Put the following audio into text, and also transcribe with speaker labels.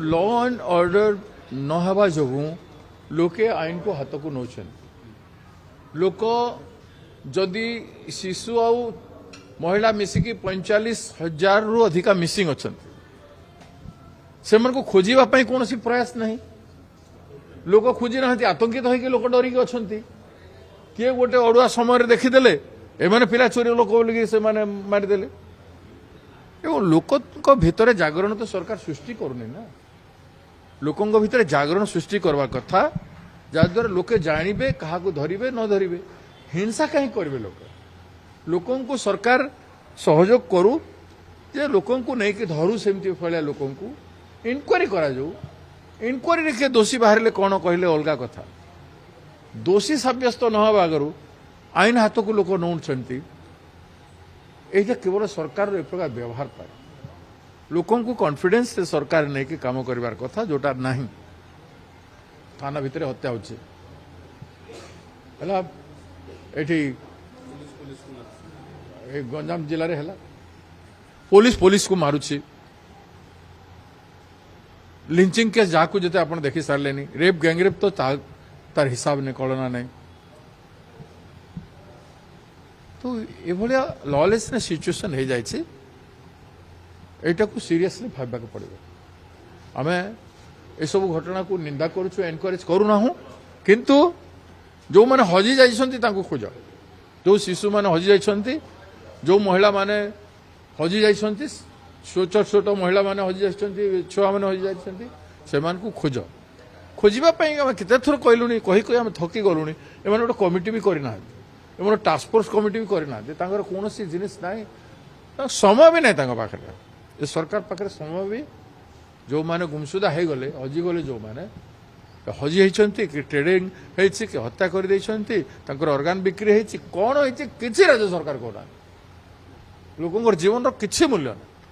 Speaker 1: law and order न हवा जोगु लोके आईन को हाथ को नौछन लोक जदि शिशु आउ महिला मिसिकी 45,000 रु अधिका मिसिंग अच्छा से खोजापी कौन प्रयास नहीं लोक खोजी ना आतंकित होगी लोक डरिकी अच्छा किए गोटे अड़ुआ समय देखीदे एमाने पिला चोरी लोक बोलिकी से मारिदेले एवं लोक भितर जागरण तो सरकार सृष्टि करूनी ना लोकों भितर जागरण सृष्टि करवा कथा जहाद्वारा लोके जानवे क्या धरवे न धरवे हिंसा कहीं करेंगे लोकों को सरकार सहयोग करू जे लोकों को नहीं कि धरू सेमती फलिया लोकों को इनक्वारी करा जाऊ इनक्वारी के दोषी बाहर कौन कहले अलग कथा दोषी सब्यस्त न हवा आगु आईन हाथ को लोक नौंट यही केवल सरकार एक प्रकार व्यवहार पाए लोकों को कॉन्फिडेंस से सरकार नहीं कि काम करिवार कथा जोटा नहीं थाना भितर हत्या होची हला एठी गंजाम जिले में है पुलिस को मारुची लिंचिंग केस जहाँ को आप देखी सारे रेप गैंगरेप तो तार हिसाब नहीं कलना नहीं तो ये लॉलेसनेस सिचुएशन हो जाए एटा को सीरियसली भावना पड़े आम ए सब घटना को निंदा करुचु एनकरेज करूना किंतु जो मैंने हजि जाइछन्ति खोज जो शिशु मैंने हजि जाइछन्ति जो महिला माने हजि जाइछन्ति छोट छोट महिला माने हजि जाइछन्ति छुआ माने हजि जाइछन्ति सेमान को खोज खोजिबा पई हम केते थर कहलुनी कही कही हम थकी गलुनी एमान गोटे कमिटी भी करना एमान टास्क फोर्स कमिटी भी करना तांकर कोनोसी जिनिस नाही समय भी नहीं पाखे सरकार पाखे समय भी जो माने गुमसुदा हो गले हजि गले जो माने हजि होती कि ट्रेडिंग होती कि हत्या कर अर्गान बिक्री होती कौन होती किसी राज्य सरकार कहना लोकों जीवन किसी मूल्य ना